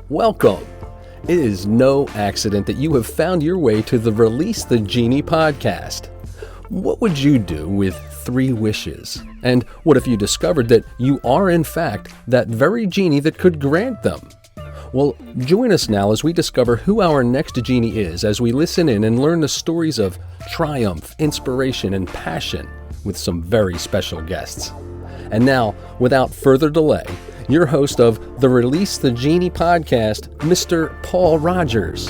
Welcome. It is no accident that you have found your way to the Release the Genie podcast. What would you do with 3 wishes? And what if you discovered that you are, in fact, that very genie that could grant them? Well, join us now as we discover who our next genie is as we listen in and learn the stories of triumph, inspiration, and passion with some very special guests. And now, without further delay, your host of the Release the Genie podcast, Mr. Paul Rogers.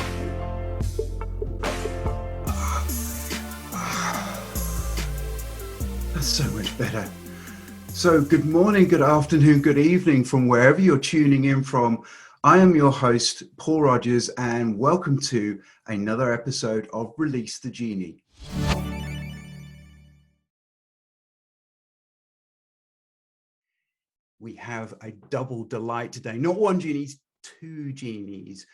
That's so much better. So good morning, good afternoon, good evening from wherever you're tuning in from. I am your host, Paul Rogers, and welcome to another episode of Release the Genie. We have a double delight today. Not one genie, 2 genies.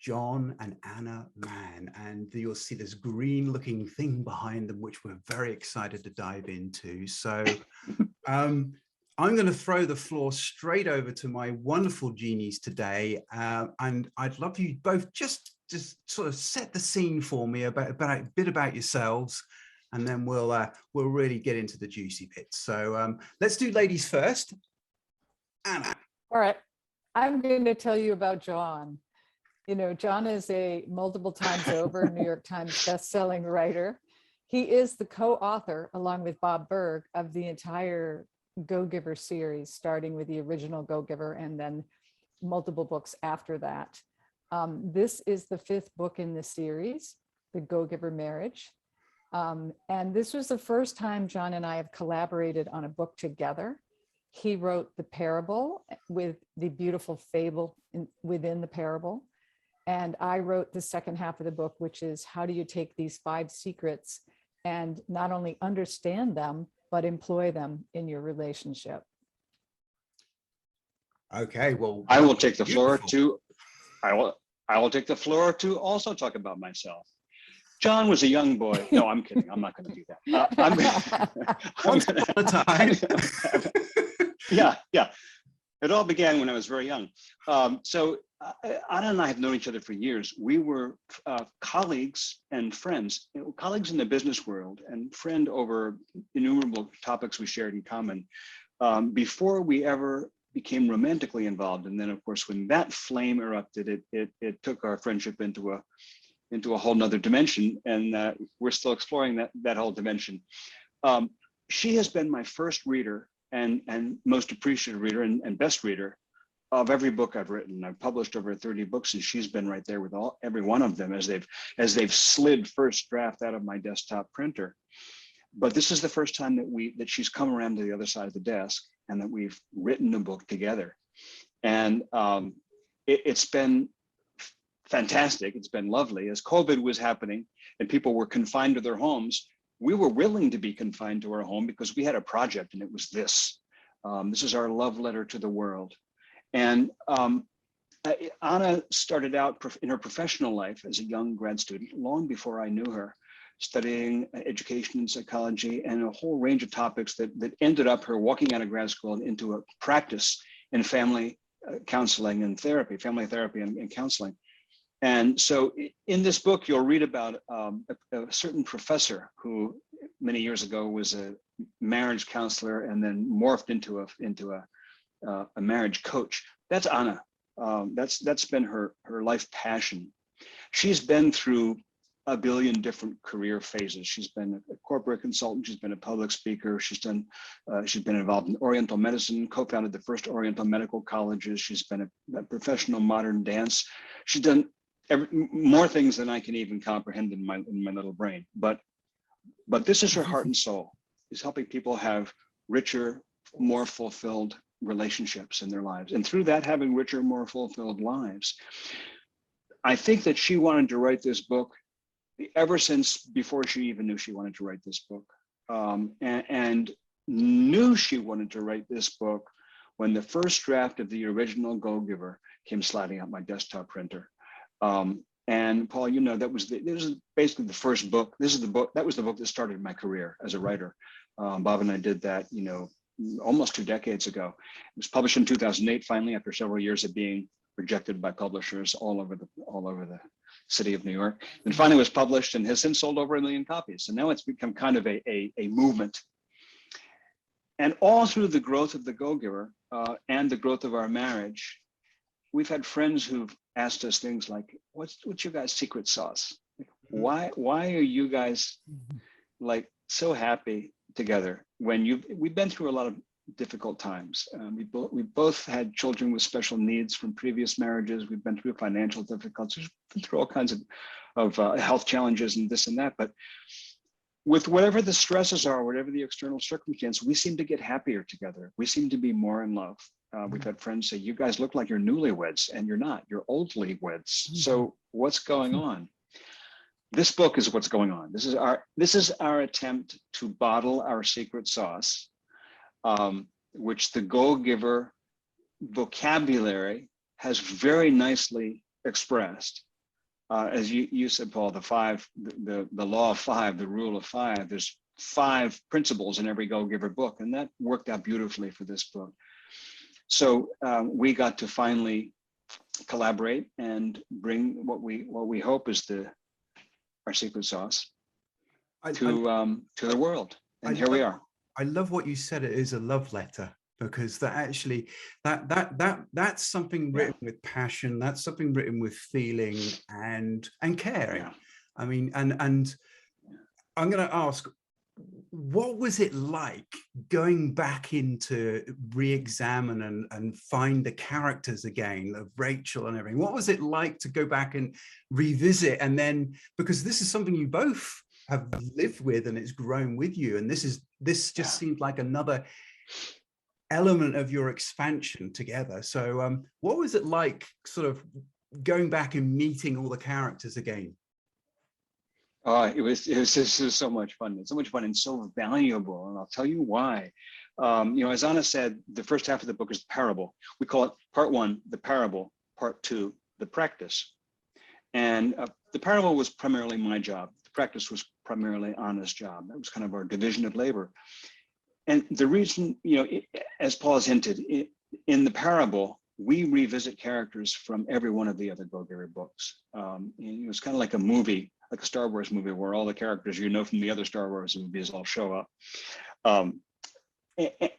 John and Anna Mann, and you'll see this green looking thing behind them, which we're very excited to dive into. So I'm going to throw the floor straight over to my wonderful genies today. And I'd love you both just sort of set the scene for me about a bit about yourselves, and then we'll really get into the juicy bits. So let's do ladies first. Anna. All right. I'm going to tell you about John. You know, John is a multiple times over New York Times best-selling writer. He is the co-author, along with Bob Berg, of the entire Go-Giver series, starting with the original Go-Giver and then multiple books after that. This is the 5th book in the series, The Go-Giver Marriage. And this was the first time John and I have collaborated on a book together. He wrote the parable with the beautiful fable within the parable. And I wrote the second half of the book, which is how do you take these 5 secrets and not only understand them, but employ them in your relationship. Okay, well, I will take the floor to, I will take the floor to also talk about myself. John was a young boy. No, I'm kidding. I'm not going to do that. Once upon a time. Yeah. It all began when I was very young. So Anna and I have known each other for years. We were colleagues and friends, colleagues in the business world and friend over innumerable topics we shared in common before we ever became romantically involved. And then, of course, when that flame erupted, it took our friendship into a whole nother dimension. And we're still exploring that whole dimension. She has been my first reader and most appreciative reader and best reader of every book I've written. I've published over 30 books, and she's been right there with every one of them as they've slid first draft out of my desktop printer. But this is the first time that she's come around to the other side of the desk and that we've written a book together. And it's been fantastic. It's been lovely. As COVID was happening and people were confined to their homes, we were willing to be confined to our home because we had a project, and it was this. This is our love letter to the world. And Anna started out in her professional life as a young grad student, long before I knew her, studying education and psychology and a whole range of topics that ended up her walking out of grad school and into a practice in family counseling and therapy, family therapy and counseling. And so in this book, you'll read about a certain professor who many years ago was a marriage counselor and then morphed into a marriage coach. That's Anna. That's been her life passion. She's been through a billion different career phases. She's been a corporate consultant. She's been a public speaker. She's been involved in Oriental medicine, co-founded the first Oriental medical colleges. She's been a professional modern dance. She's done more things than I can even comprehend in my little brain. But this is her heart and soul, is helping people have richer, more fulfilled relationships in their lives. And through that, having richer, more fulfilled lives. I think that she wanted to write this book ever since before she even knew she wanted to write this book. And knew she wanted to write this book when the first draft of the original Go-Giver came sliding out my desktop printer. And Paul, you know, this is basically the first book. That was the book that started my career as a writer. Bob and I did that, almost 2 decades ago. It was published in 2008, finally, after several years of being rejected by publishers all over the city of New York. And finally was published and has since sold over 1 million copies. So now it's become kind of a movement. And all through the growth of The Go-Giver and the growth of our marriage, we've had friends who've asked us things like, what's your guys' secret sauce? Why are you guys like so happy together when we've been through a lot of difficult times. We both had children with special needs from previous marriages. We've been through financial difficulties, been through all kinds of health challenges and this and that. But with whatever the stresses are, whatever the external circumstance, we seem to get happier together. We seem to be more in love. We've had friends say, you guys look like you're newlyweds, and you're not, you're oldly weds. So what's going on? This book is what's going on. This is our attempt to bottle our secret sauce, which the Go-Giver vocabulary has very nicely expressed. As you said, Paul, the law of five, the rule of five, there's 5 principles in every Go-Giver book, and that worked out beautifully for this book. So we got to finally collaborate and bring what we hope is our secret sauce to the world, and here we are. I love what you said. It is a love letter, because that's something written with passion. That's something written with feeling and caring. Yeah. I mean, and I'm going to ask, what was it like going back into re-examine and find the characters again of Rachel and everything? What was it like to go back and revisit? And then, because this is something you both have lived with and it's grown with you, and this just seemed like another element of your expansion together. So what was it like sort of going back and meeting all the characters again? It was so much fun. It's so much fun and so valuable, and I'll tell you why. As Anna said, the first half of the book is the parable. We call it part 1, the parable; part 2, the practice. And the parable was primarily my job. The practice was primarily Anna's job. That was kind of our division of labor. And the reason, as Paul has hinted, in the parable, we revisit characters from every one of the other Go-Giver books. It was kind of like a movie, like a Star Wars movie, where all the characters from the other Star Wars movies all show up.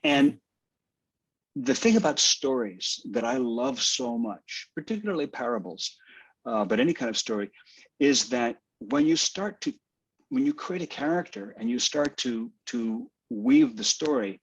And the thing about stories that I love so much, particularly parables, but any kind of story, is that when you create a character and you start to weave the story,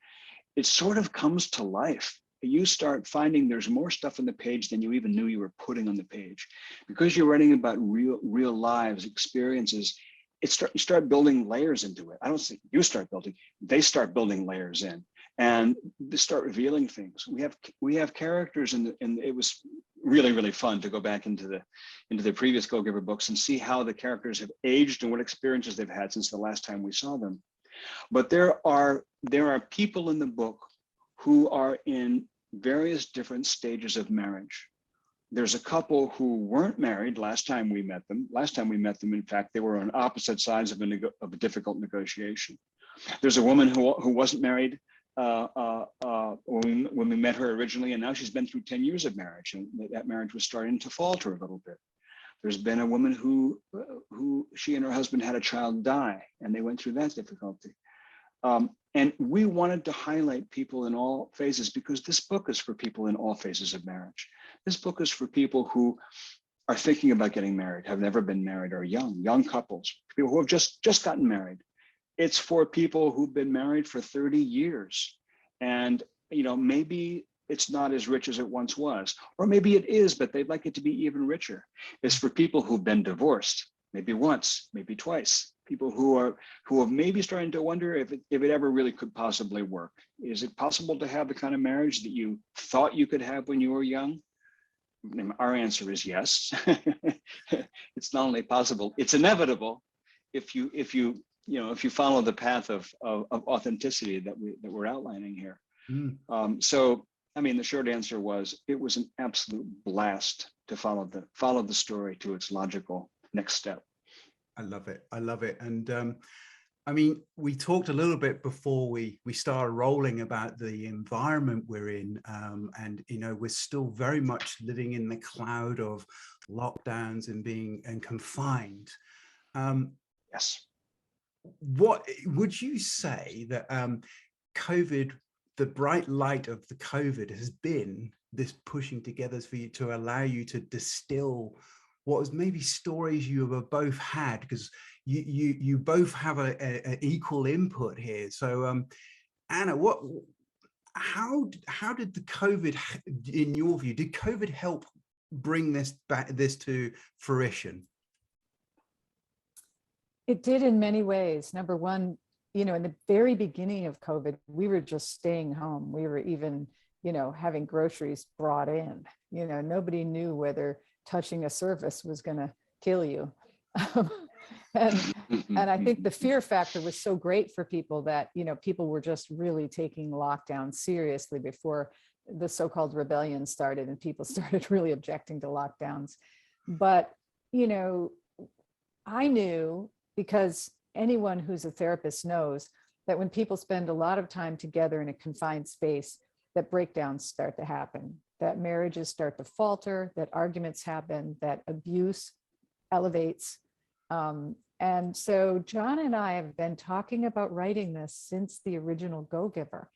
it sort of comes to life. You start finding there's more stuff on the page than you even knew you were putting on the page. Because you're writing about real lives, experiences, you start building layers into it. I don't think you start building, they start building layers in, and they start revealing things. We have characters and it was really, really fun to go back into the previous Go-Giver books and see how the characters have aged and what experiences they've had since the last time we saw them. But there are people in the book who are in various different stages of marriage. There's a couple who weren't married last time we met them. Last time we met them, in fact, they were on opposite sides of a difficult negotiation. There's a woman who wasn't married when we met her originally, and now she's been through 10 years of marriage, and that marriage was starting to falter a little bit. There's been a woman who she and her husband had a child die, and they went through that difficulty. And we wanted to highlight people in all phases, because this book is for people in all phases of marriage. This book is for people who are thinking about getting married, have never been married, or young couples, people who have just gotten married. It's for people who've been married for 30 years. And, maybe it's not as rich as it once was, or maybe it is, but they'd like it to be even richer. It's for people who've been divorced, maybe once, maybe twice. People who are maybe starting to wonder if it ever really could possibly work. Is it possible to have the kind of marriage that you thought you could have when you were young? And our answer is yes. It's not only possible, it's inevitable if you follow the path of authenticity that we're outlining here. So the short answer was, it was an absolute blast to follow the story to its logical next step. I love it. And I mean, we talked a little bit before we started rolling about the environment we're in, and we're still very much living in the cloud of lockdowns and being confined. Yes. What would you say that COVID, the bright light of the COVID, has been this pushing together for you to allow you to distill what was maybe stories you have both had, because you both have a equal input here. So Anna, how did the COVID, in your view, did COVID help bring this to fruition? It did in many ways. Number one, in the very beginning of COVID, we were just staying home. We were even, having groceries brought in. Nobody knew whether touching a surface was going to kill you. and I think the fear factor was so great for people that, people were just really taking lockdown seriously before the so-called rebellion started and people started really objecting to lockdowns. But, I knew, because anyone who's a therapist knows that when people spend a lot of time together in a confined space, that breakdowns start to happen, that marriages start to falter, that arguments happen, that abuse elevates. And so John and I have been talking about writing this since the original Go Giver.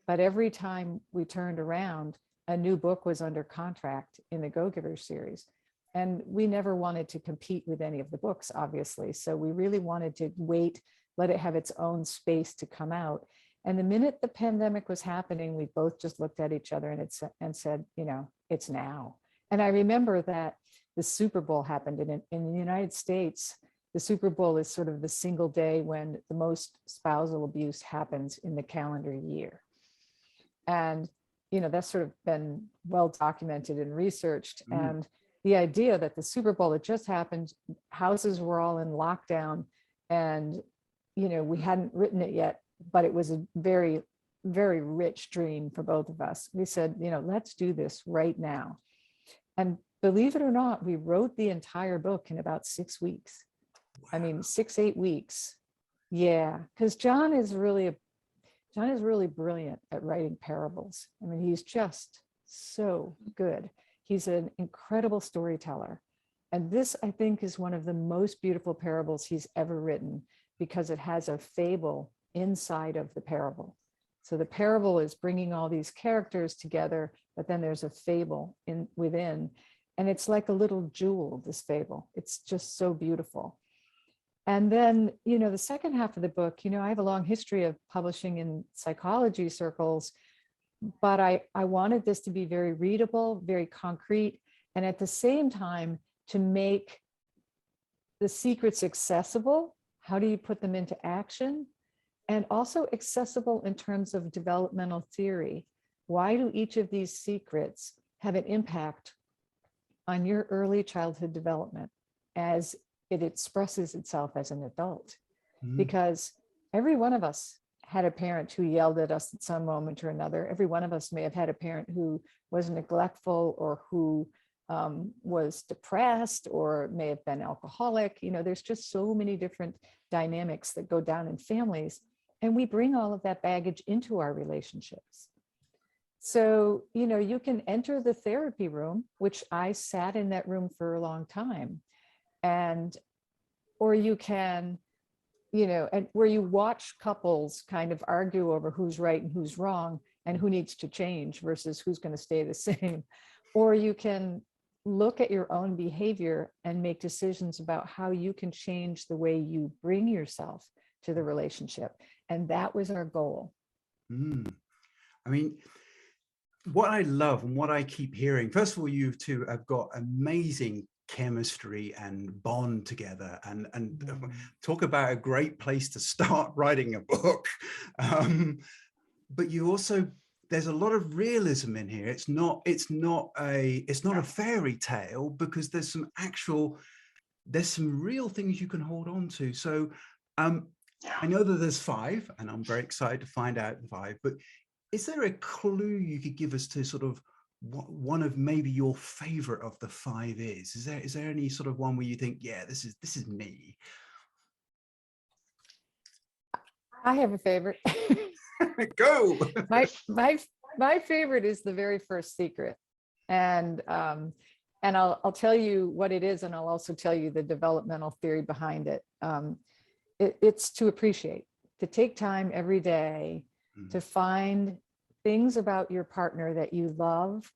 But every time we turned around, a new book was under contract in the Go Giver series. And we never wanted to compete with any of the books, obviously. So we really wanted to wait, let it have its own space to come out. And the minute the pandemic was happening, we both just looked at each other and said, it's now. And I remember that the Super Bowl happened in the United States. The Super Bowl is sort of the single day when the most spousal abuse happens in the calendar year. And, that's sort of been well documented and researched. And the idea that the Super Bowl had just happened, houses were all in lockdown, and, we hadn't written it yet, but it was a very, very rich dream for both of us. We said, let's do this right now. And believe it or not, we wrote the entire book in about 6 weeks. Wow. I mean, 8 weeks. Yeah, because John is really brilliant at writing parables. I mean, he's just so good. He's an incredible storyteller. And this, I think, is one of the most beautiful parables he's ever written, because it has a fable inside of the parable. So the parable is bringing all these characters together, but then there's a fable within. And it's like a little jewel, this fable. It's just so beautiful. And then, the second half of the book, I have a long history of publishing in psychology circles, but I wanted this to be very readable, very concrete, and at the same time to make the secrets accessible. How do you put them into action? And also accessible in terms of developmental theory. Why do each of these secrets have an impact on your early childhood development as it expresses itself as an adult? Because every one of us had a parent who yelled at us at some moment or another. Every one of us may have had a parent who was neglectful, or who was depressed, or may have been alcoholic. There's just so many different dynamics that go down in families, and we bring all of that baggage into our relationships. So, you can enter the therapy room, which I sat in that room for a long time, or you can, and where you watch couples kind of argue over who's right and who's wrong and who needs to change versus who's going to stay the same. Or you can look at your own behavior and make decisions about how you can change the way you bring yourself to the relationship. And that was our goal. I mean, what I love and what I keep hearing, first of all, you two have got amazing chemistry and bond together, and talk about a great place to start writing a book. But you also, there's a lot of realism in here. It's not a fairy tale, because there's some real things you can hold on to. So I know that there's 5, and I'm very excited to find out the 5, but is there a clue you could give us to sort of what one of maybe your favorite of the 5 is? Is there any sort of one where you think, yeah, this is me? I have a favorite. Go. My favorite is the very first secret, and I'll tell you what it is, and I'll also tell you the developmental theory behind it. It's to appreciate, to take time every day to find things about your partner that you love,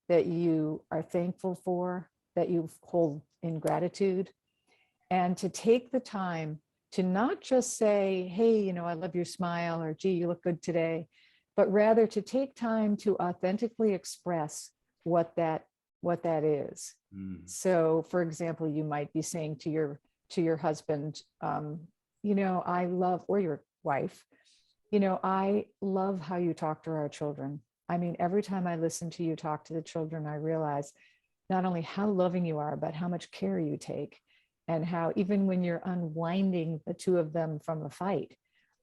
that you are thankful for, that you hold in gratitude, and to take the time to not just say, hey, you know, I love your smile, or gee, you look good today, but rather to take time to authentically express what that is. So for example, you might be saying to your husband, you know, I love, or your wife, you know, I love how you talk to our children. I mean, every time I listen to you talk to the children, I realize not only how loving you are, but how much care you take, and how even when you're unwinding the two of them from a fight,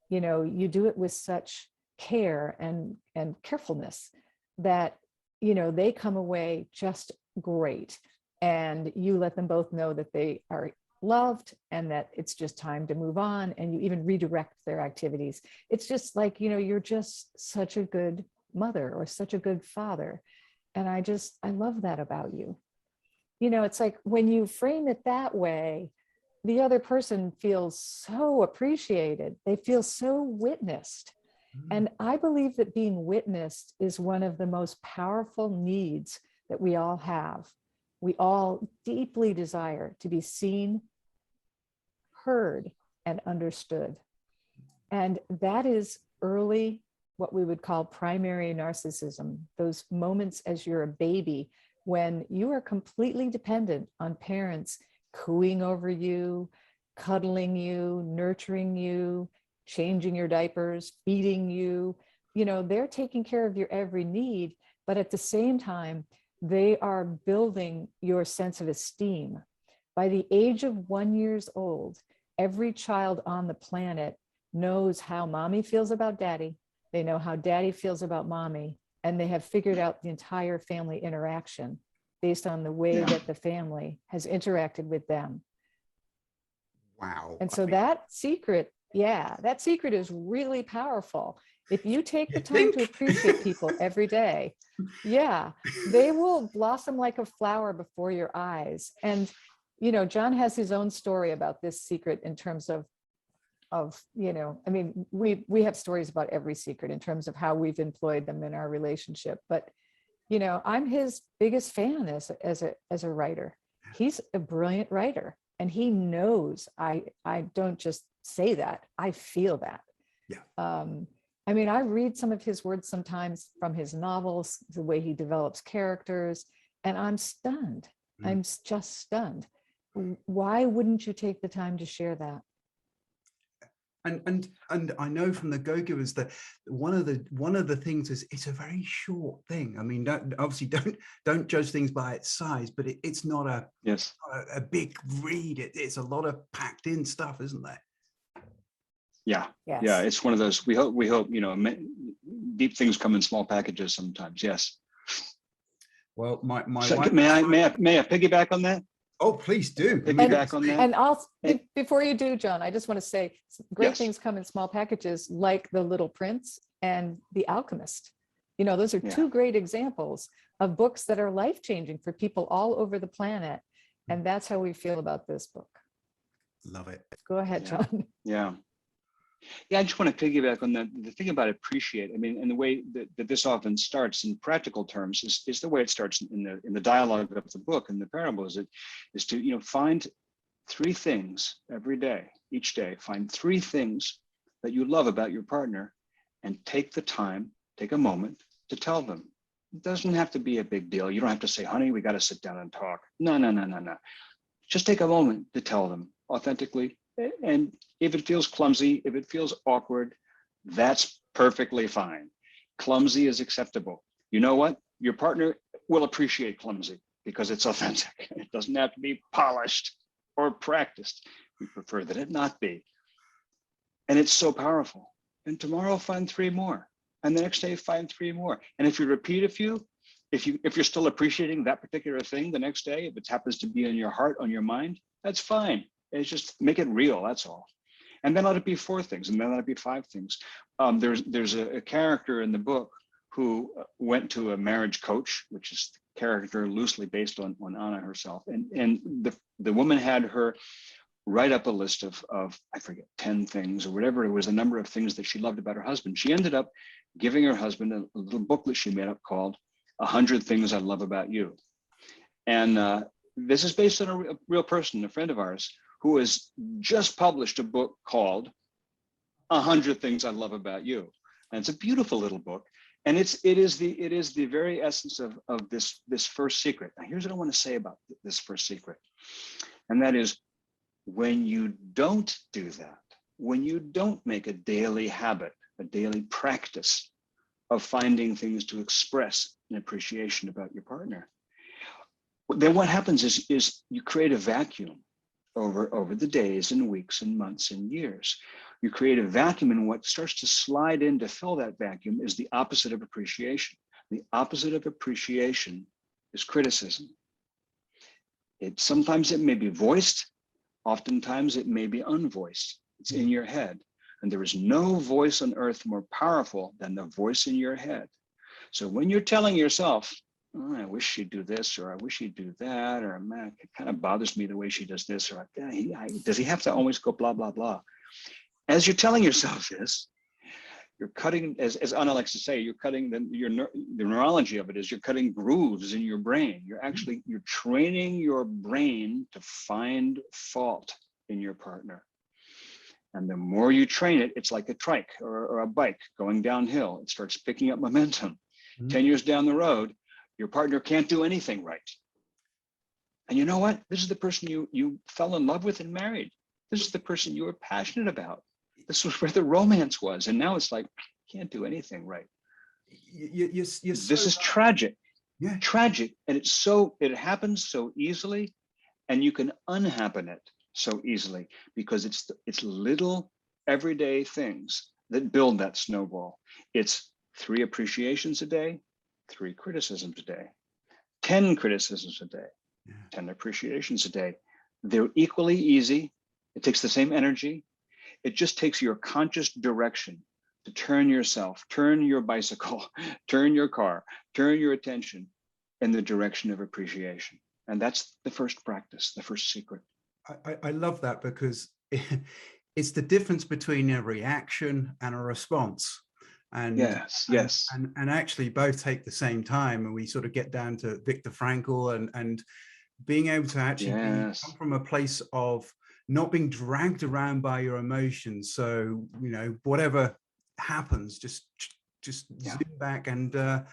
you know, you do it with such care and carefulness that, you know, they come away just great. And you let them both know that they are loved and that it's just time to move on. And you even redirect their activities. It's just like, you know, you're just such a good mother or such a good father. And I love that about you. You know, it's like when you frame it that way, the other person feels so appreciated. They feel so witnessed. And I believe that being witnessed is one of the most powerful needs that we all have. We all deeply desire to be seen, heard, and understood. And that is early, what we would call primary narcissism, those moments as you're a baby when you are completely dependent on parents cooing over you, cuddling you, nurturing you, changing your diapers, feeding you. You know, they're taking care of your every need, but at the same time, they are building your sense of esteem. By the age of 1 year old, every child on the planet knows how mommy feels about daddy. They know how daddy feels about mommy, and they have figured out the entire family interaction based on the way that the family has interacted with them. Wow. And so that secret is really powerful. If you take the time to appreciate people every day, they will blossom like a flower before your eyes. And, you know, John has his own story about this secret in terms of, you know, I mean, we have stories about every secret in terms of how we've employed them in our relationship. But, you know, I'm his biggest fan as a writer. He's a brilliant writer, and he knows I don't just say that, I feel that. I mean, I read some of his words sometimes from his novels, the way he develops characters, and I'm stunned. I'm just stunned. Why wouldn't you take the time to share that? And I know from the Go-Givers that one of the things is it's a very short thing. I mean, don't judge things by its size, but it's not a big read. It's a lot of packed in stuff, isn't there? Yeah. Yes. Yeah. It's one of those. We hope, you know, deep things come in small packages sometimes. Yes. Well, my so wife. May I piggyback on that? Oh, please do. Piggyback on that. And also, before you do, John, I just want to say great things come in small packages, like The Little Prince and The Alchemist. You know, those are two great examples of books that are life-changing for people all over the planet. And that's how we feel about this book. Love it. Go ahead, John. Yeah. Yeah, I just want to piggyback on that. The thing about appreciate, I mean, and the way that this often starts in practical terms is the way it starts in the dialogue of the book and the parable is to, you know, find 3 things every day, each day, find 3 things that you love about your partner and take a moment to tell them. It doesn't have to be a big deal. You don't have to say, honey, we got to sit down and talk. No. Just take a moment to tell them authentically. And if it feels clumsy, if it feels awkward, that's perfectly fine. Clumsy is acceptable. You know what? Your partner will appreciate clumsy because it's authentic. It doesn't have to be polished or practiced. We prefer that it not be. And it's so powerful. And tomorrow find 3 more. And the next day find 3 more. And if you repeat a few, if you're still appreciating that particular thing the next day, if it happens to be in your heart, on your mind, that's fine. It's just make it real, that's all. And then let it be 4 things, and then let it be 5 things. There's a character in the book who went to a marriage coach, which is the character loosely based on Anna herself. And the woman had her write up a list of I forget, 10 things or whatever it was, a number of things that she loved about her husband. She ended up giving her husband a little booklet she made up called 100 Things I Love About You. And this is based on a real person, a friend of ours, who has just published a book called 100 Things I Love About You. And it's a beautiful little book. And it is the very essence of this first secret. Now, here's what I want to say about this first secret. And that is, when you don't do that, when you don't make a daily habit, a daily practice of finding things to express an appreciation about your partner, then what happens is you create a vacuum over the days and weeks and months and years. You create a vacuum, and what starts to slide in to fill that vacuum is the opposite of appreciation. The opposite of appreciation is criticism. Sometimes it may be voiced, oftentimes it may be unvoiced. It's in your head. And there is no voice on earth more powerful than the voice in your head. So when you're telling yourself, oh, I wish she'd do this, or I wish he'd do that, or man, it kind of bothers me the way she does this, or does he have to always go blah, blah, blah? As you're telling yourself this, you're cutting, as Anna likes to say, you're cutting the neurology of it is you're cutting grooves in your brain. You're training your brain to find fault in your partner. And the more you train it, it's like a trike or a bike going downhill. It starts picking up momentum. 10 years down the road, your partner can't do anything right. And you know what? This is the person you fell in love with and married. This is the person you were passionate about. This was where the romance was. And now it's like, can't do anything right. This is tragic. Yeah. Tragic. And it happens so easily, and you can unhappen it so easily because it's little everyday things that build that snowball. It's 3 appreciations a day, 3 criticisms a day, 10 criticisms a day, 10 appreciations a day. They're equally easy. It takes the same energy. It just takes your conscious direction to turn yourself, turn your bicycle, turn your car, turn your attention in the direction of appreciation. And that's the first practice, the first secret. I love that because it's the difference between a reaction and a response. And yes. And actually both take the same time. And we sort of get down to Viktor Frankl and being able to actually come from a place of not being dragged around by your emotions. So, whatever happens, just zoom back, and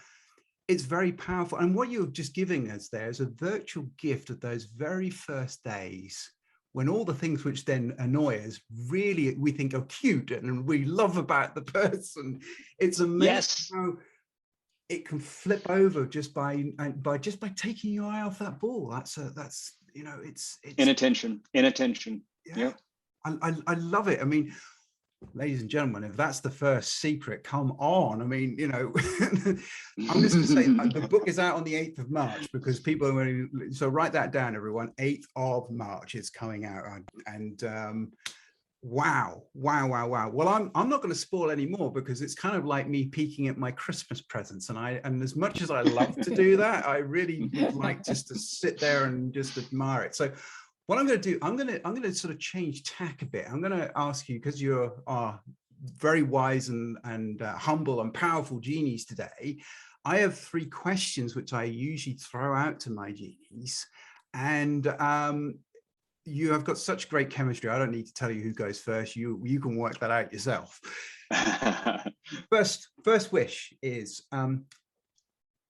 it's very powerful. And what you're just giving us there is a virtual gift of those very first days when all the things which then annoy us, really we think are cute and we love about the person. It's amazing how it can flip over just by taking your eye off that ball. That's it's inattention. Yeah. I love it. I mean, ladies and gentlemen, if that's the first secret, come on. I mean, I'm just going to say the book is out on the 8th of March because people are really, so write that down, everyone. 8th of March is coming out. And wow. Well, I'm not going to spoil any more because it's kind of like me peeking at my Christmas presents. And as much as I love to do that, I really would like just to sit there and just admire it. So what I'm going to do, I'm going to sort of change tack a bit. I'm going to ask you, because you are very wise and humble and powerful genies today. I have 3 questions which I usually throw out to my genies, and you have got such great chemistry. I don't need to tell you who goes first. You can work that out yourself. First wish is,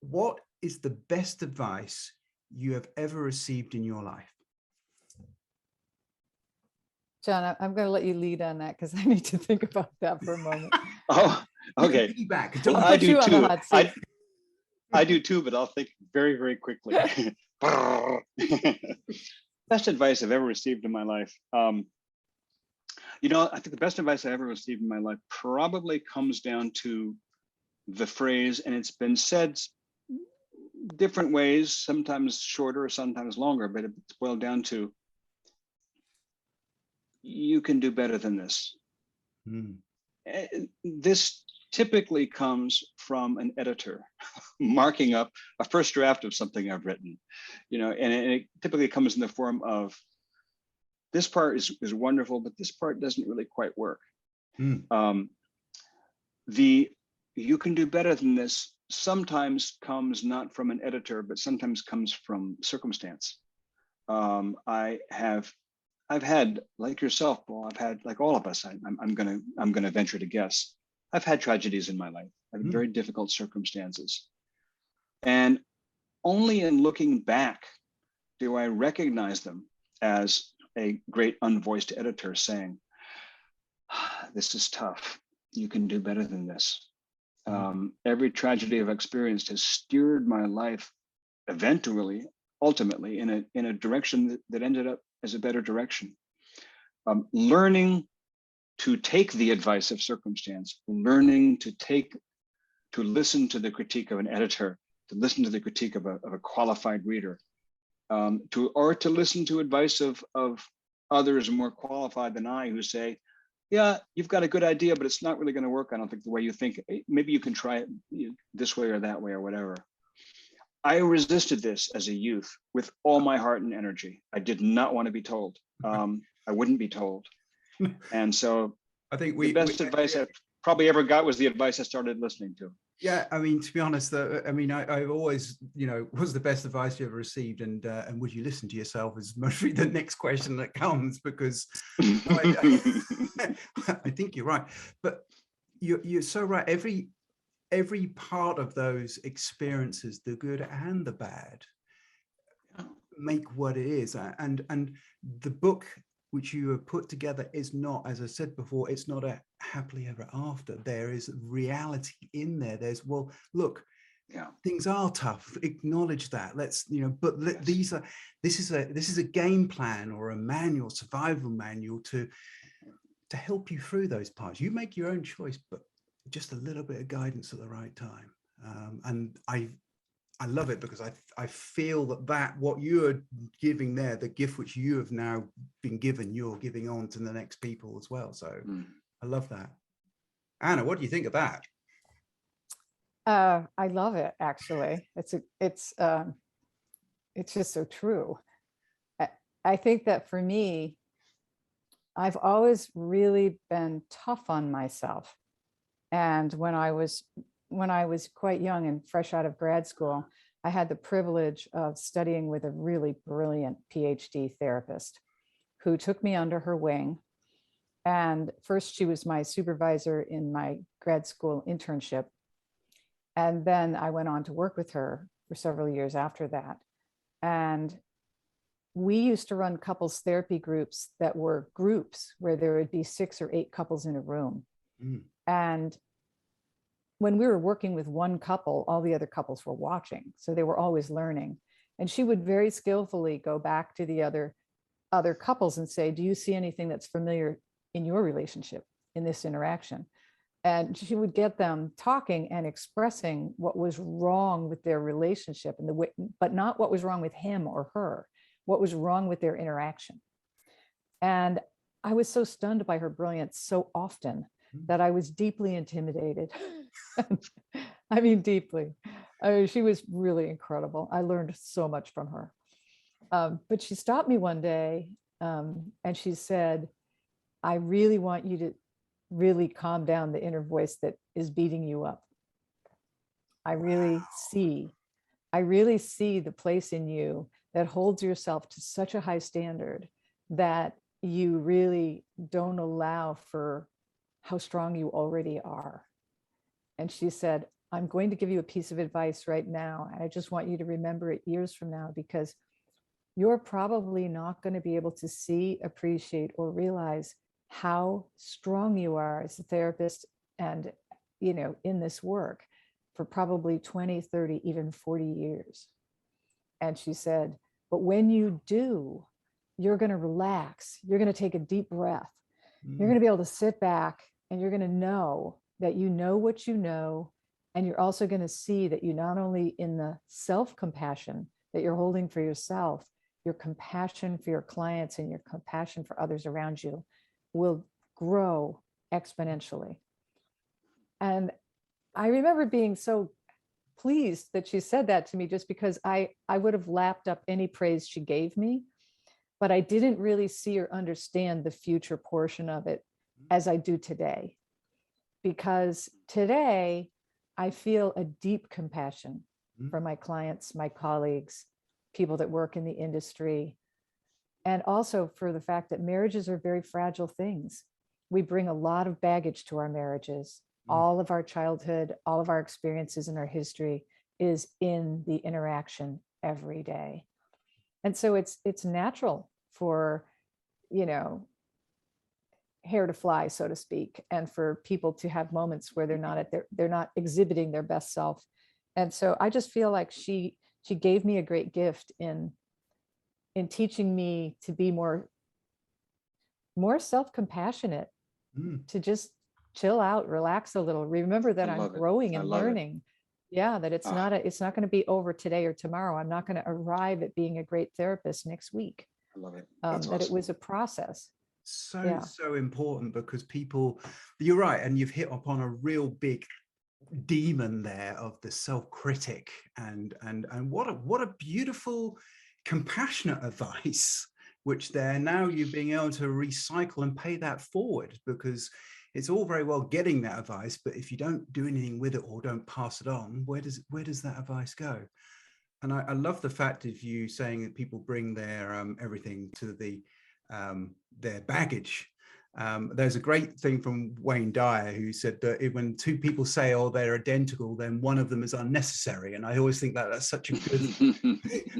what is the best advice you have ever received in your life? John, I'm going to let you lead on that because I need to think about that for a moment. Oh, okay. Well, I do too. I do too, but I'll think very, very quickly. Best advice I've ever received in my life. I think the best advice I ever received in my life probably comes down to the phrase, and it's been said different ways, sometimes shorter, sometimes longer, but it's boiled down to, you can do better than this. Mm. This typically comes from an editor marking up a first draft of something I've written, and it typically comes in the form of, this part is wonderful, but this part doesn't really quite work. Mm. The you can do better than this sometimes comes not from an editor, but sometimes comes from circumstance. I've had, like yourself, Paul, I've had, like all of us, I'm gonna venture to guess, I've had tragedies in my life. I've had very difficult circumstances. And only in looking back do I recognize them as a great unvoiced editor saying, this is tough. You can do better than this. Every tragedy I've experienced has steered my life ultimately in a direction that ended up as a better direction. Learning to take the advice of circumstance, learning to listen to the critique of an editor, to listen to the critique of a qualified reader, to listen to advice of others more qualified than I, who say, yeah, you've got a good idea, but it's not really going to work, I don't think, the way you think. Maybe you can try it this way or that way or whatever. I resisted this as a youth with all my heart and energy. I did not want to be told. I wouldn't be told. And so I think the best advice I probably ever got was the advice I started listening to. Yeah, I mean, to be honest, I've always, what's the best advice you ever received, and would you listen to yourself, is mostly the next question that comes, because I think you're right. But you're so right. Every part of those experiences, the good and the bad, make what it is. And the book which you have put together is not, as I said before, it's not a happily ever after. There is reality in there. There's, well, look, things are tough. Acknowledge that. Let's, but yes. This is a game plan or a manual, survival manual to help you through those parts. You make your own choice, but just a little bit of guidance at the right time. And I love it, because I feel that what you're giving there, the gift which you have now been given, you're giving on to the next people as well. So I love that. Anna, what do you think of that? I love it, actually. It's just so true. I think that for me, I've always really been tough on myself. And when I was quite young and fresh out of grad school, I had the privilege of studying with a really brilliant PhD therapist who took me under her wing. And first, she was my supervisor in my grad school internship. And then I went on to work with her for several years after that. And we used to run couples therapy groups that were groups where there would be 6 or 8 couples in a room. And when we were working with one couple, all the other couples were watching. So they were always learning. And she would very skillfully go back to the other couples and say, do you see anything that's familiar in your relationship, in this interaction? And she would get them talking and expressing what was wrong with their relationship, and but not what was wrong with him or her, what was wrong with their interaction. And I was so stunned by her brilliance so often that I was deeply intimidated. I mean, deeply. She was really incredible. I learned so much from her. But she stopped me one day and she said, I really want you to really calm down the inner voice that is beating you up. I really see the place in you that holds yourself to such a high standard that you really don't allow for how strong you already are. And she said, I'm going to give you a piece of advice right now. And I just want you to remember it years from now, because you're probably not going to be able to see, appreciate, or realize how strong you are as a therapist and, in this work for probably 20, 30, even 40 years. And she said, but when you do, you're going to relax. You're going to take a deep breath. You're going to be able to sit back and you're going to know that you know what you know. And you're also going to see that you not only in the self-compassion that you're holding for yourself, your compassion for your clients and your compassion for others around you will grow exponentially. And I remember being so pleased that she said that to me, just because I would have lapped up any praise she gave me, but I didn't really see or understand the future portion of it as I do today. Because today I feel a deep compassion for my clients, my colleagues, people that work in the industry, and also for the fact that marriages are very fragile things. We bring a lot of baggage to our marriages. All of our childhood, all of our experiences in our history is in the interaction every day. And so it's natural for, you know, hair to fly, so to speak, and for people to have moments where they're not exhibiting their best self. And so I just feel like she gave me a great gift in teaching me to be more self-compassionate, to just chill out, relax a little, remember that I'm growing and learning. Yeah, that it's not going to be over today or tomorrow. I'm not going to arrive at being a great therapist next week. I love it. That Awesome. it was a process. So important, because people, you're right, and you've hit upon a real big demon there of the self-critic, and what a beautiful, compassionate advice, which there now you're being able to recycle and pay that forward, because it's all very well getting that advice, but if you don't do anything with it or don't pass it on, where does that advice go? And I love the fact of you saying that people bring their everything to their baggage. There's a great thing from Wayne Dyer, who said that when two people say, "Oh, they're identical," then one of them is unnecessary. And I always think that that's such a good.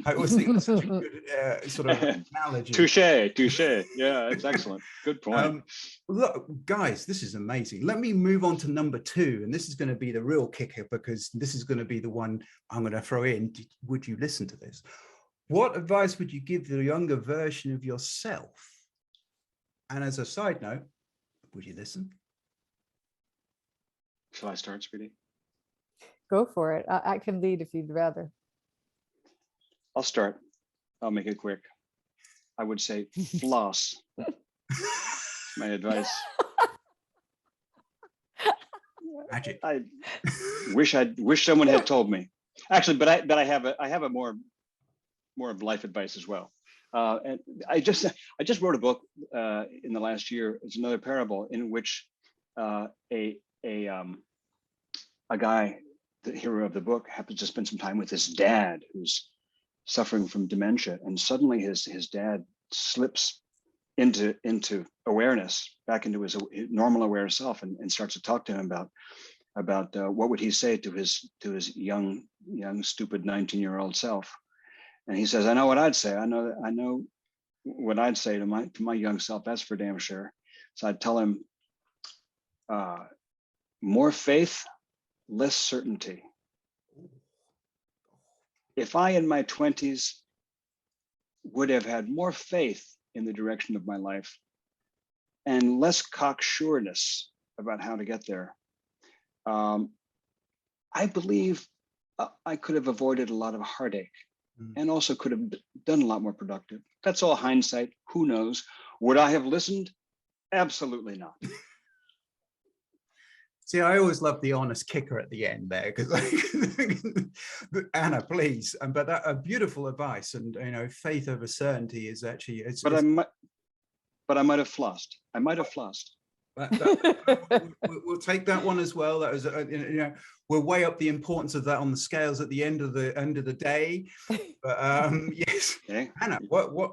I always think that's such a good sort of analogy. Touche. Yeah, it's excellent. Good point. Look, guys, this is amazing. Let me move on to number 2, and this is going to be the real kicker, because this is going to be the one I'm going to throw in. Would you listen to this? What advice would you give the younger version of yourself? And as a side note, would you listen? Shall I start, Speedy? Go for it. I can lead if you'd rather. I'll start. I'll make it quick. I would say floss. My advice. Magic. I wish someone had told me. Actually, but I have a more of life advice as well. And I just wrote a book in the last year. It's another parable in which a guy, the hero of the book, happens to spend some time with his dad, who's suffering from dementia, and suddenly his dad slips into awareness, back into his normal aware self, and starts to talk to him about what would he say to his young stupid 19-year-old self. And he says, "I know what I'd say. I know what I'd say to my young self. That's for damn sure." So I'd tell him, more faith, less certainty. If I in my 20s would have had more faith in the direction of my life and less cocksureness about how to get there, I believe I could have avoided a lot of heartache. And also could have done a lot more productive. That's all hindsight. Who knows? Would I have listened? Absolutely not. See, I always love the honest kicker at the end there, because Anna, please. But that a beautiful advice, and faith over certainty is actually. I might have flossed. I might have flossed. We'll take that one as well. That was, we'll weigh up the importance of that on the scales at the end of the day. But yes, okay. Anna, what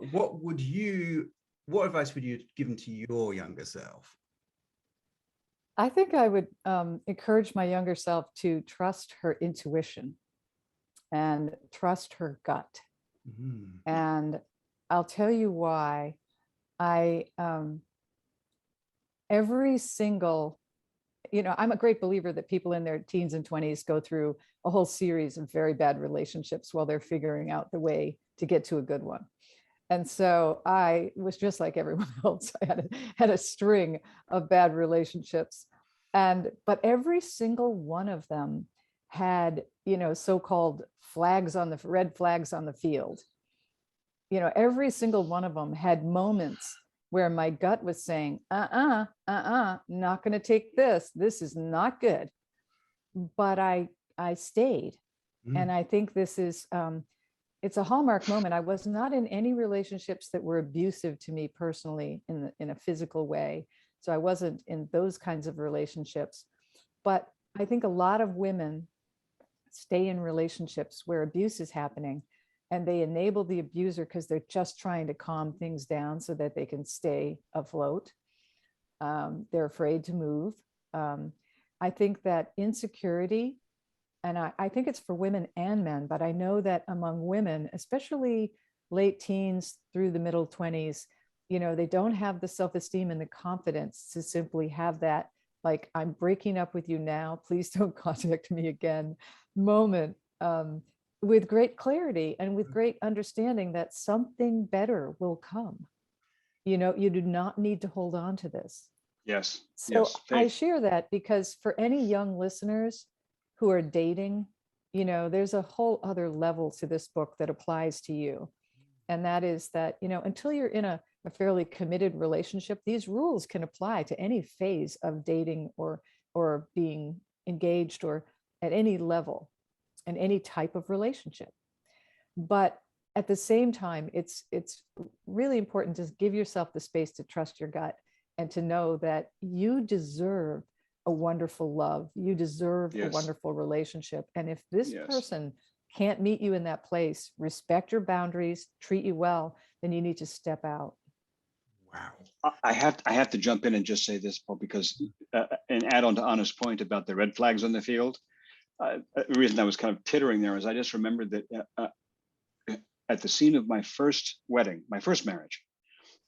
advice would you have given to your younger self? I think I would encourage my younger self to trust her intuition and trust her gut. And I'll tell you why. Every single, I'm a great believer that people in their teens and 20s go through a whole series of very bad relationships while they're figuring out the way to get to a good one. And so I was just like everyone else. I had a string of bad relationships, but every single one of them had, so-called red flags on the field. every single one of them had moments where my gut was saying, not going to take this. This is not good. But I stayed. And I think this is, it's a hallmark moment. I was not in any relationships that were abusive to me personally in a physical way. So I wasn't in those kinds of relationships. But I think a lot of women stay in relationships where abuse is happening, and they enable the abuser because they're just trying to calm things down so that they can stay afloat. They're afraid to move. I think that insecurity, and I think it's for women and men, but I know that among women, especially late teens through the middle 20s, they don't have the self-esteem and the confidence to simply have that, like, I'm breaking up with you now, please don't contact me again moment, with great clarity and with great understanding that something better will come. You do not need to hold on to this. Yes. So Yes. I Faith. share that because for any young listeners who are dating, there's a whole other level to this book that applies to you. And that is that, until you're in a fairly committed relationship, these rules can apply to any phase of dating or being engaged or at any level and any type of relationship. But at the same time, it's really important to give yourself the space to trust your gut and to know that you deserve a wonderful love. You deserve a Yes. wonderful relationship. And if this Yes. person can't meet you in that place, respect your boundaries, treat you well, then you need to step out. Wow. I have to jump in and just say this, Paul, because and add on to Anna's point about the red flags on the field. The reason I was kind of tittering there is I just remembered that at the scene of my first wedding, my first marriage,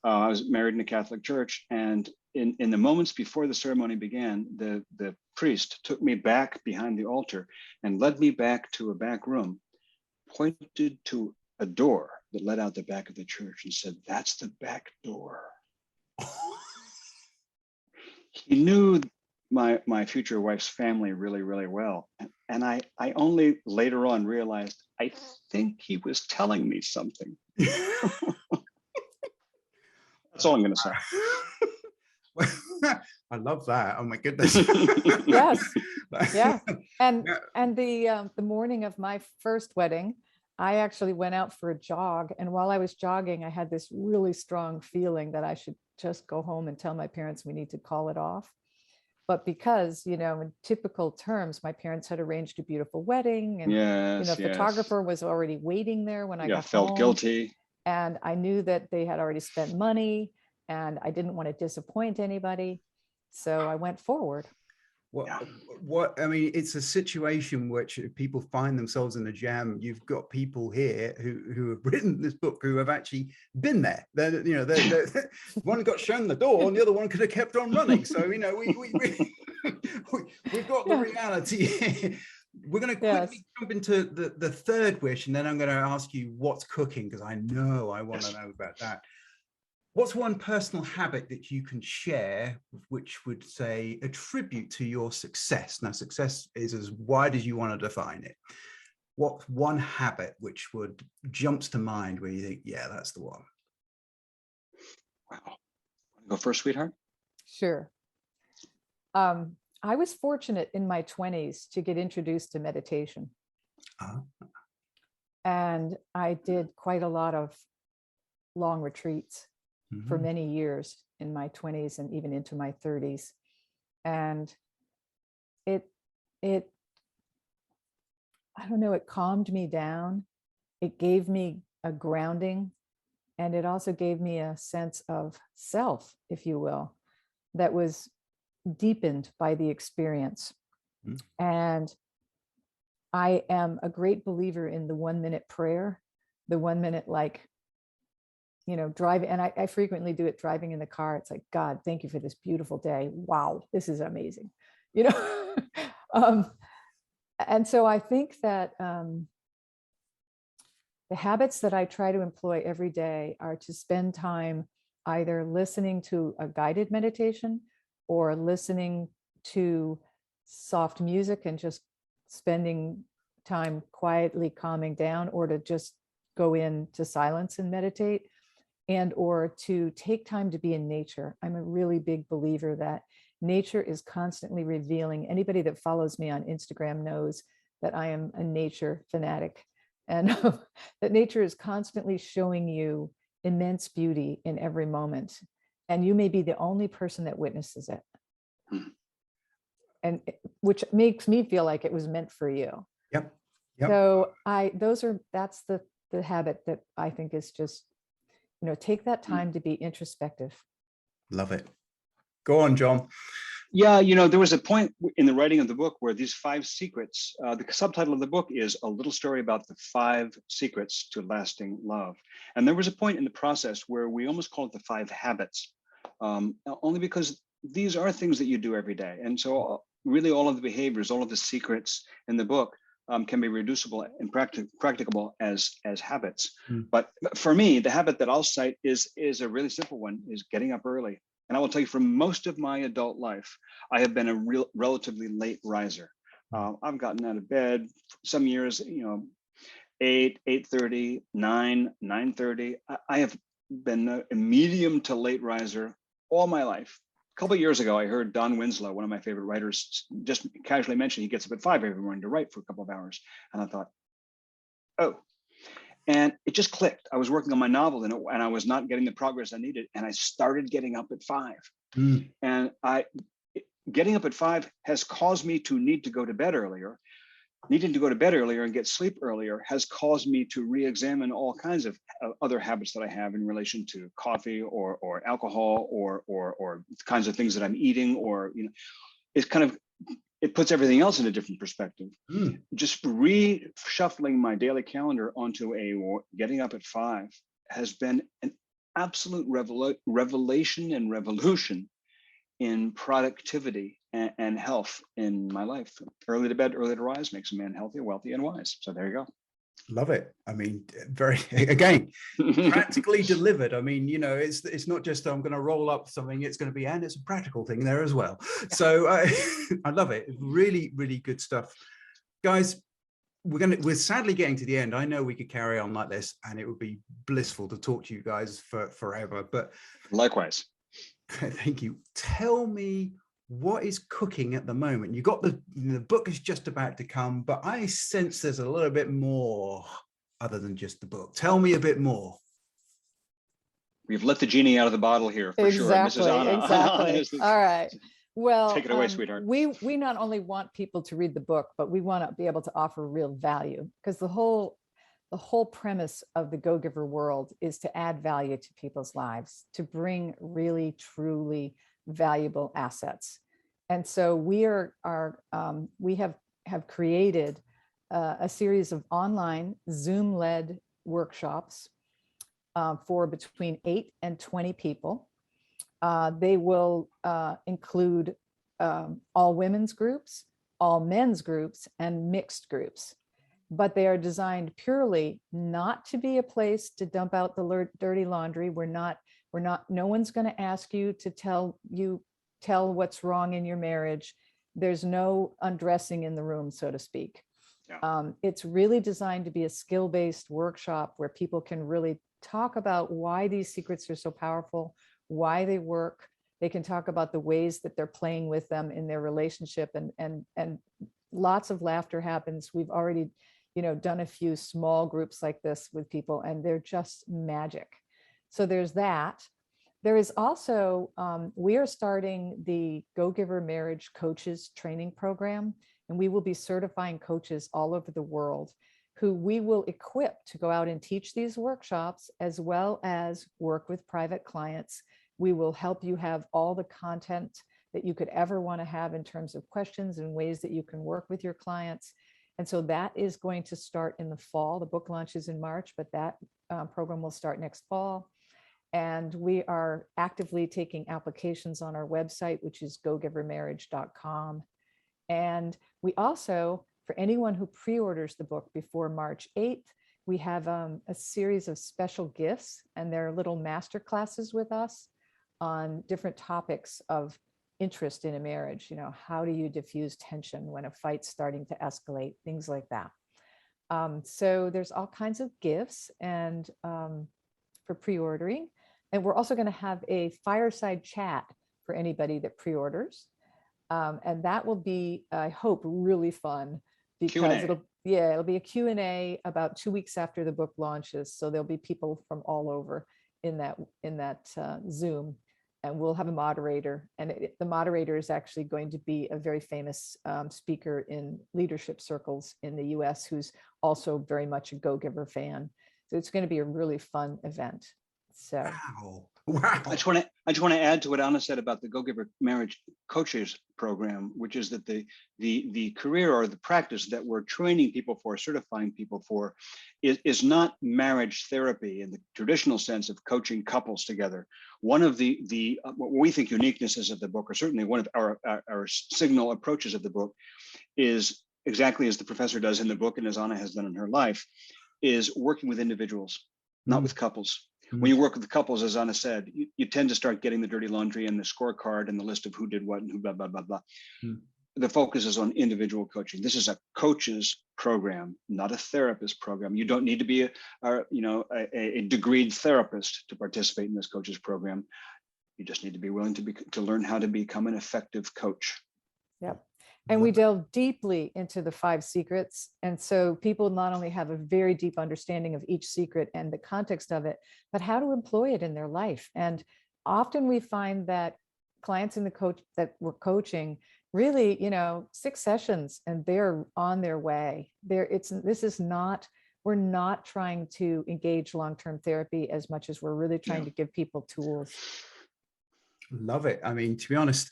I was married in a Catholic church, and in the moments before the ceremony began, the priest took me back behind the altar and led me back to a back room, pointed to a door that led out the back of the church and said, "That's the back door." He knew my future wife's family really, really well. And I only later on realized, I think he was telling me something. That's all I'm going to say. I love that. Oh my goodness. Yes. Yeah. And Yeah. the morning of my first wedding, I actually went out for a jog. And while I was jogging, I had this really strong feeling that I should just go home and tell my parents we need to call it off. But because, in typical terms, my parents had arranged a beautiful wedding, and Yes, photographer was already waiting there when I yeah, got felt home. guilty. And I knew that they had already spent money, and I didn't want to disappoint anybody. So I went forward. What I mean, it's a situation which people find themselves in a jam. You've got people here who have written this book who have actually been there. They're one got shown the door, and the other one could have kept on running. So we've got the reality here. We're going to quickly jump into the third wish, and then I'm going to ask you what's cooking, because I know I want to know about that. What's one personal habit that you can share, which would say attribute to your success? Now, success is as wide as you want to define it. What's one habit which would jumps to mind where you think, yeah, that's the one? Wow. Want to go first, sweetheart? Sure. I was fortunate in my 20s to get introduced to meditation. And I did quite a lot of long retreats for many years in my 20s and even into my 30s. And it I don't know, it calmed me down. It gave me a grounding, and it also gave me a sense of self, if you will, that was deepened by the experience. And I am a great believer in the 1 minute prayer, the 1 minute, driving. And I frequently do it driving in the car. It's like, God, thank you for this beautiful day. Wow, this is amazing. And so I think that the habits that I try to employ every day are to spend time either listening to a guided meditation or listening to soft music and just spending time quietly calming down, or to just go into silence and meditate, and or to take time to be in nature. I'm a really big believer that nature is constantly revealing. Anybody that follows me on Instagram knows that I am a nature fanatic, and that nature is constantly showing you immense beauty in every moment. And you may be the only person that witnesses it. And which makes me feel like it was meant for you. Yep. Yep. So that's the habit that I think is just, take that time to be introspective. Love it. Go on, John. Yeah, there was a point in the writing of the book where these 5 secrets, the subtitle of the book is A Little Story About the 5 Secrets to Lasting Love. And there was a point in the process where we almost call it the 5 habits, only because these are things that you do every day. And so really all of the behaviors, all of the secrets in the book can be reducible and practicable as habits. But for me, the habit that I'll cite is a really simple one, is getting up early. And I will tell you, for most of my adult life, I have been a relatively late riser. I've gotten out of bed some years, 8, 8:30, 9, 9:30. I have been a medium to late riser all my life. A couple of years ago, I heard Don Winslow, one of my favorite writers, just casually mention he gets up at 5 every morning to write for a couple of hours. And I thought, oh. And it just clicked. I was working on my novel and I was not getting the progress I needed. And I started getting up at 5. And getting up at 5 has caused me to need to go to bed earlier. Needing to go to bed earlier and get sleep earlier has caused me to re-examine all kinds of other habits that I have in relation to coffee or alcohol or kinds of things that I'm eating, or, it's kind of, it puts everything else in a different perspective. Just reshuffling my daily calendar onto getting up at 5 has been an absolute revelation and revolution in productivity and health in my life. Early to bed, early to rise makes a man healthy, wealthy, and wise. So there you go. Love it. I mean, very, again, practically delivered. I mean, it's not just I'm going to roll up something, it's going to be, and it's a practical thing there as well. So I love it. Really, really good stuff. Guys, we're sadly getting to the end. I know we could carry on like this and it would be blissful to talk to you guys for forever, but likewise. Thank you. Tell me, what is cooking at the moment? You got the book is just about to come, but I sense there's a little bit more other than just the book. Tell me a bit more. We've let the genie out of the bottle here for sure. Mrs. Anna. Exactly. All right. Well, take it away, sweetheart. We not only want people to read the book, but we want to be able to offer real value, because the whole premise of the Go-Giver world is to add value to people's lives, to bring really, truly valuable assets. And so we have created a series of online Zoom-led workshops for between 8 and 20 people. They will include all women's groups, all men's groups, and mixed groups. But they are designed purely not to be a place to dump out the dirty laundry. No one's going to ask you to tell what's wrong in your marriage. There's no undressing in the room, so to speak. Yeah. It's really designed to be a skill-based workshop where people can really talk about why these secrets are so powerful, why they work. They can talk about the ways that they're playing with them in their relationship, and lots of laughter happens. We've already done a few small groups like this with people, and they're just magic. So there's that. There is also, we are starting the Go-Giver Marriage Coaches Training Program, and we will be certifying coaches all over the world who we will equip to go out and teach these workshops, as well as work with private clients. We will help you have all the content that you could ever want to have in terms of questions and ways that you can work with your clients. And so that is going to start in the fall. The book launches in March, but that program will start next fall. And we are actively taking applications on our website, which is gogivermarriage.com. And we also, for anyone who pre-orders the book before March 8th, we have a series of special gifts, and they're little master classes with us on different topics of interest in a marriage. How do you diffuse tension when a fight's starting to escalate, things like that. So there's all kinds of gifts and for pre-ordering. And we're also going to have a fireside chat for anybody that pre-orders. And that will be, I hope, really fun because Q&A. it'll be a Q&A about 2 weeks after the book launches. So there'll be people from all over in that Zoom, and we'll have a moderator. And the moderator is actually going to be a very famous speaker in leadership circles in the US, who's also very much a Go-Giver fan. So it's going to be a really fun event. So Wow. I just want to add to what Anna said about the Go-Giver Marriage Coaches Program, which is that the career or the practice that we're training people for, certifying people for, is not marriage therapy in the traditional sense of coaching couples together. One of the what we think uniquenesses of the book, or certainly one of our signal approaches of the book, is exactly as the professor does in the book and as Anna has done in her life, is working with individuals, not with couples. When you work with the couples, as Anna said, you tend to start getting the dirty laundry and the scorecard and the list of who did what and who blah, blah, blah, blah. The focus is on individual coaching. This is a coach's program, not a therapist program. You don't need to be a degreed therapist to participate in this coach's program. You just need to be willing to learn how to become an effective coach. Yep. And we delve deeply into the 5 secrets. And so people not only have a very deep understanding of each secret and the context of it, but how to employ it in their life. And often we find that clients in the coach that we're coaching really, 6 sessions and they're on their way. We're not trying to engage long-term therapy as much as we're really trying to give people tools. Love it. I mean, to be honest,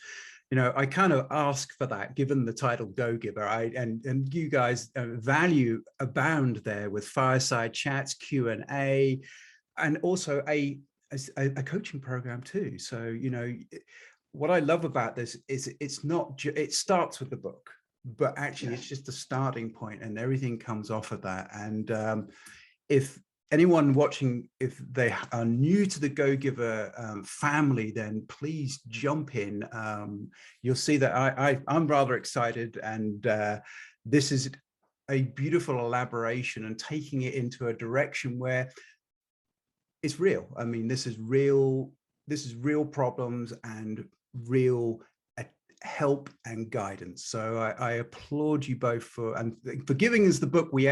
I kind of ask for that, given the title Go-Giver. And you guys value abound there with fireside chats, Q&A, and also a coaching program too. So, what I love about this is it starts with the book, but actually it's just the starting point and everything comes off of that. And if anyone watching, if they are new to the Go-Giver family, then please jump in. You'll see that I'm rather excited, and this is a beautiful elaboration and taking it into a direction where it's real. I mean, this is real problems and real help and guidance. So I applaud you both for giving us the book we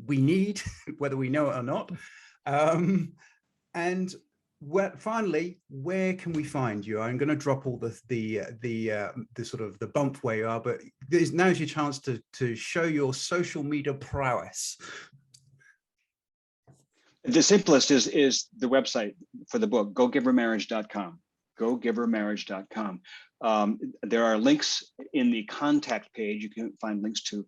need, whether we know it or not. And finally, where can we find you? I'm going to drop all the sort of the bump where you are, but now's your chance to show your social media prowess. The simplest is the website for the book, gogivermarriage.com. gogivermarriage.com. There are links in the contact page. You can find links to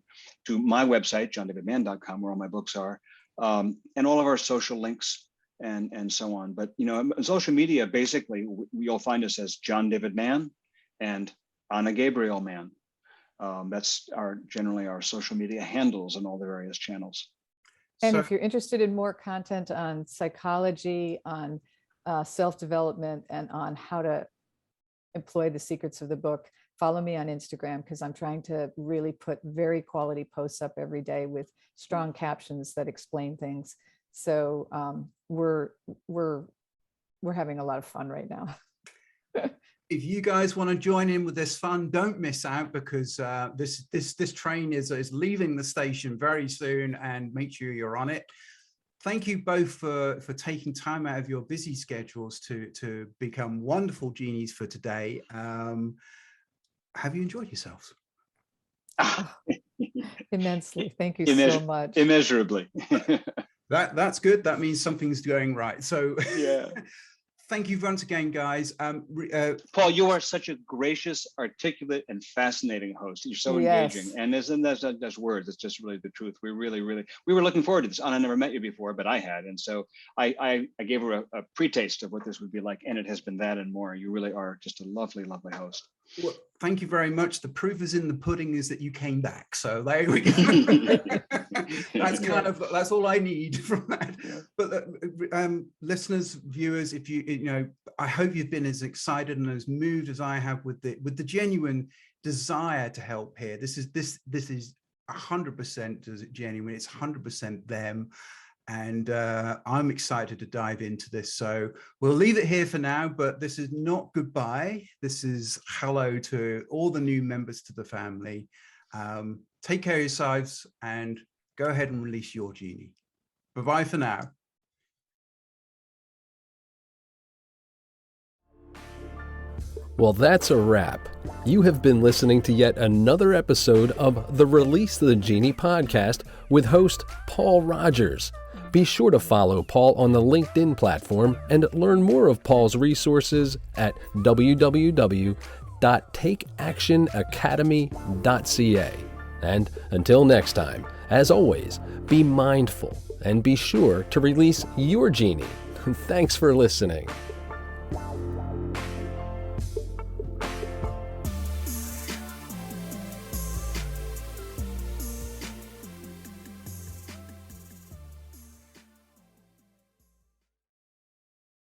my website, johndavidmann.com, where all my books are, and all of our social links and so on. But social media, basically, you'll find us as John David Mann and Anna Gabriel Mann. That's generally our social media handles on all the various channels. And if you're interested in more content on psychology, on self-development, and on how to employ the secrets of the book, follow me on Instagram, because I'm trying to really put very quality posts up every day with strong captions that explain things. So we're having a lot of fun right now. If you guys want to join in with this fun, don't miss out, because this train is leaving the station very soon, and make sure you're on it. Thank you both for taking time out of your busy schedules to become wonderful genies for today. Have you enjoyed yourselves? Immensely. Thank you so much. Immeasurably. That's good. That means something's going right. So yeah. Thank you once again, guys. Paul, you are such a gracious, articulate, and fascinating host. You're so engaging, and that's words. It's just really the truth. We were looking forward to this. Anna never met you before, but I had, and so I gave her a pre-taste of what this would be like, and it has been that and more. You really are just a lovely, lovely host. Well, thank you very much. The proof is in the pudding is that you came back. So there we go. That's all I need from that. Yeah. But listeners, viewers, if I hope you've been as excited and as moved as I have with the genuine desire to help here. This is 100% genuine. It's 100% them. And I'm excited to dive into this. So we'll leave it here for now, but this is not goodbye. This is hello to all the new members to the family. Take care of yourselves and go ahead and release your genie. Bye-bye for now. Well, that's a wrap. You have been listening to yet another episode of the Release the Genie podcast with host Paul Rogers. Be sure to follow Paul on the LinkedIn platform and learn more of Paul's resources at www.takeactionacademy.ca. And until next time, as always, be mindful and be sure to release your genie. Thanks for listening.